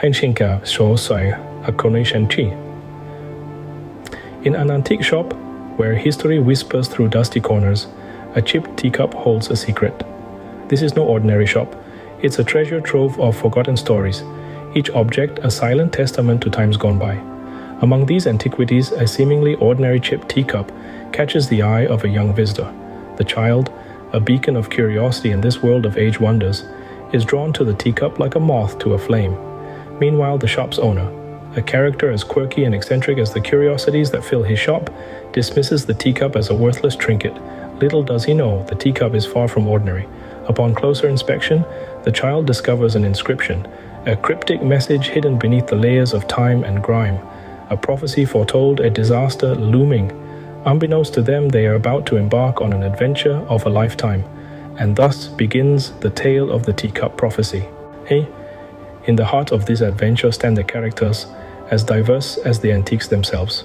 Heinschinka so soy a coronation chi. In an antique shop, where history whispers through dusty corners, a chipped teacup holds a secret. This is no ordinary shop. It's a treasure trove of forgotten stories, each object a silent testament to times gone by. Among these antiquities, a seemingly ordinary chipped teacup catches the eye of a young visitor. The child, a beacon of curiosity in this world of age wonders, is drawn to the teacup like a moth to a flame. Meanwhile, the shop's owner, a character as quirky and eccentric as the curiosities that fill his shop, dismisses the teacup as a worthless trinket. Little does he know, the teacup is far from ordinary. Upon closer inspection, the child discovers an inscription, a cryptic message hidden beneath the layers of time and grime. A prophecy foretold a disaster looming. Unbeknownst to them, they are about to embark on an adventure of a lifetime. And thus begins the tale of the teacup prophecy. In the heart of this adventure stand the characters, as diverse as the antiques themselves.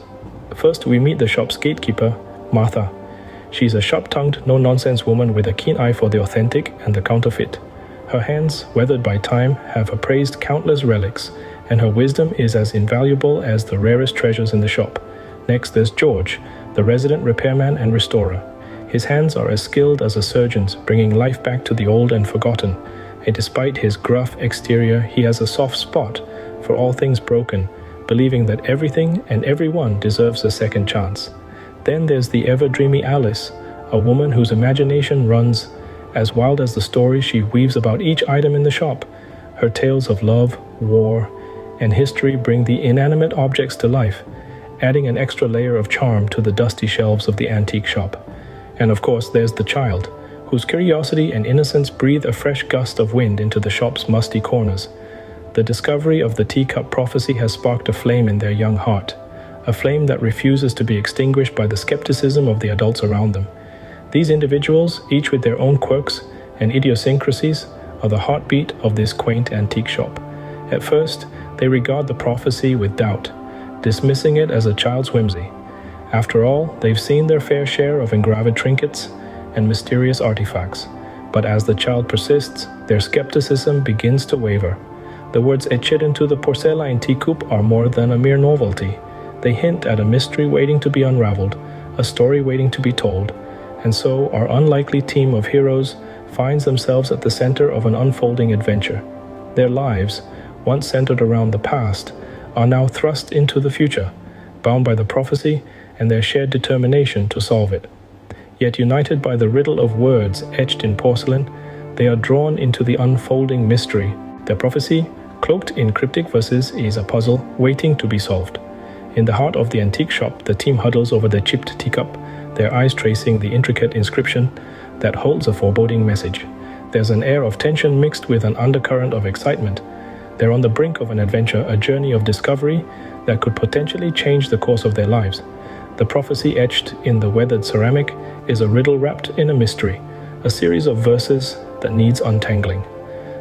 First, we meet the shop's gatekeeper, Martha. She is a sharp-tongued, no-nonsense woman with a keen eye for the authentic and the counterfeit. Her hands, weathered by time, have appraised countless relics, and her wisdom is as invaluable as the rarest treasures in the shop. Next, there's George, the resident repairman and restorer. His hands are as skilled as a surgeon's, bringing life back to the old and forgotten. And despite his gruff exterior, he has a soft spot for all things broken, believing that everything and everyone deserves a second chance. Then there's the ever-dreamy Alice, a woman whose imagination runs as wild as the stories she weaves about each item in the shop. Her tales of love, war, and history bring the inanimate objects to life, adding an extra layer of charm to the dusty shelves of the antique shop. And of course, there's the child, whose curiosity and innocence breathe a fresh gust of wind into the shop's musty corners. The discovery of the teacup prophecy has sparked a flame in their young heart, a flame that refuses to be extinguished by the skepticism of the adults around them. These individuals, each with their own quirks and idiosyncrasies, are the heartbeat of this quaint antique shop. At first, they regard the prophecy with doubt, dismissing it as a child's whimsy. After all, they've seen their fair share of engraved trinkets and mysterious artifacts. But as the child persists, their skepticism begins to waver. The words etched into the porcelain teacup are more than a mere novelty. They hint at a mystery waiting to be unraveled, a story waiting to be told. And so our unlikely team of heroes finds themselves at the center of an unfolding adventure. Their lives, once centered around the past, are now thrust into the future, bound by the prophecy and their shared determination to solve it. Yet united by the riddle of words etched in porcelain, they are drawn into the unfolding mystery. Their prophecy, cloaked in cryptic verses, is a puzzle waiting to be solved. In the heart of the antique shop, the team huddles over their chipped teacup, their eyes tracing the intricate inscription that holds a foreboding message. There's an air of tension mixed with an undercurrent of excitement. They're on the brink of an adventure, a journey of discovery that could potentially change the course of their lives. The prophecy etched in the weathered ceramic is a riddle wrapped in a mystery, a series of verses that needs untangling.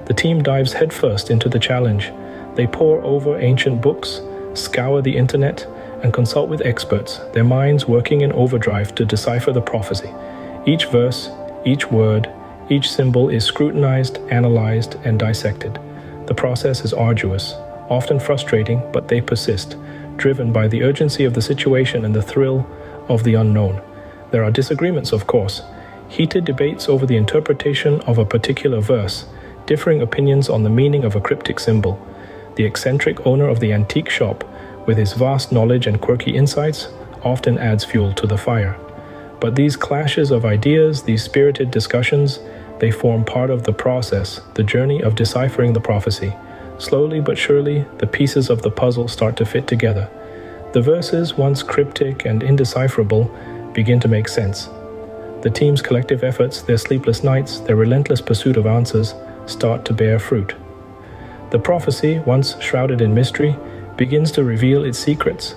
The team dives headfirst into the challenge. They pore over ancient books, scour the internet, and consult with experts, their minds working in overdrive to decipher the prophecy. Each verse, each word, each symbol is scrutinized, analyzed, and dissected. The process is arduous, often frustrating, but they persist, driven by the urgency of the situation and the thrill of the unknown. There are disagreements, of course, heated debates over the interpretation of a particular verse, differing opinions on the meaning of a cryptic symbol. The eccentric owner of the antique shop, with his vast knowledge and quirky insights, often adds fuel to the fire. But these clashes of ideas, these spirited discussions, they form part of the process, the journey of deciphering the prophecy. Slowly but surely, the pieces of the puzzle start to fit together. The verses, once cryptic and indecipherable, begin to make sense. The team's collective efforts, their sleepless nights, their relentless pursuit of answers, start to bear fruit. The prophecy, once shrouded in mystery, begins to reveal its secrets.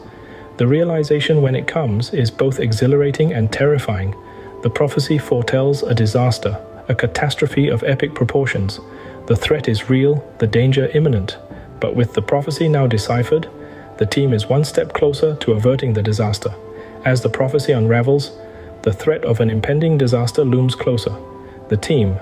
The realization when it comes is both exhilarating and terrifying. The prophecy foretells a disaster, a catastrophe of epic proportions. The threat is real, the danger imminent. But with the prophecy now deciphered, the team is one step closer to averting the disaster. As the prophecy unravels, the threat of an impending disaster looms closer. The team,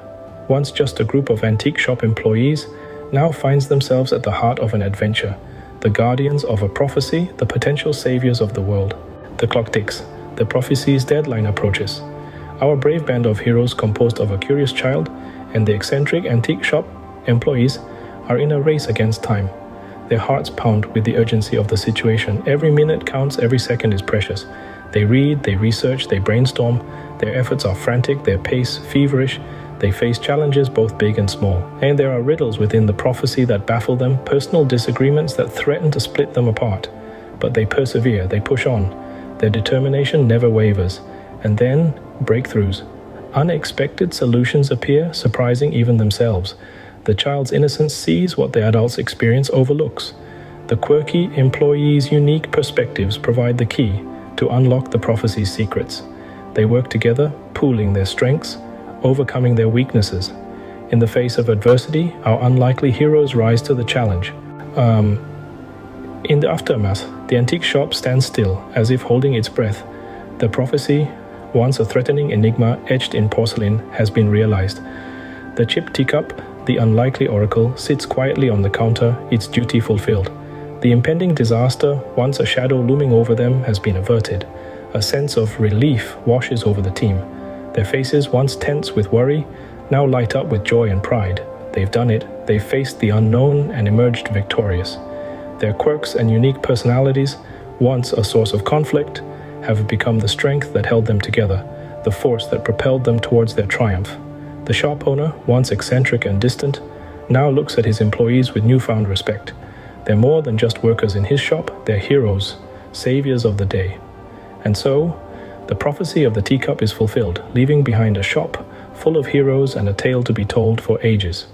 once just a group of antique shop employees, now finds themselves at the heart of an adventure, the guardians of a prophecy, the potential saviors of the world. The clock ticks. The prophecy's deadline approaches. Our brave band of heroes, composed of a curious child and the eccentric antique shop employees, are in a race against time. Their hearts pound with the urgency of the situation. Every minute counts, every second is precious. They read, they research, they brainstorm. Their efforts are frantic, their pace feverish. They face challenges both big and small. And there are riddles within the prophecy that baffle them, personal disagreements that threaten to split them apart. But they persevere, they push on. Their determination never wavers. And then, breakthroughs. Unexpected solutions appear, surprising even themselves. The child's innocence sees what the adult's experience overlooks. The quirky employee's unique perspectives provide the key to unlock the prophecy's secrets. They work together, pooling their strengths, overcoming their weaknesses. In the face of adversity, our unlikely heroes rise to the challenge. In the aftermath, the antique shop stands still, as if holding its breath. The prophecy, once a threatening enigma etched in porcelain, has been realized. The chipped teacup, the unlikely oracle, sits quietly on the counter, its duty fulfilled. The impending disaster, once a shadow looming over them, has been averted. A sense of relief washes over the team. Their faces, once tense with worry, now light up with joy and pride. They've done it. They've faced the unknown and emerged victorious. Their quirks and unique personalities, once a source of conflict, have become the strength that held them together, the force that propelled them towards their triumph. The shop owner, once eccentric and distant, now looks at his employees with newfound respect. They're more than just workers in his shop, they're heroes, saviors of the day. And so, the prophecy of the teacup is fulfilled, leaving behind a shop full of heroes and a tale to be told for ages.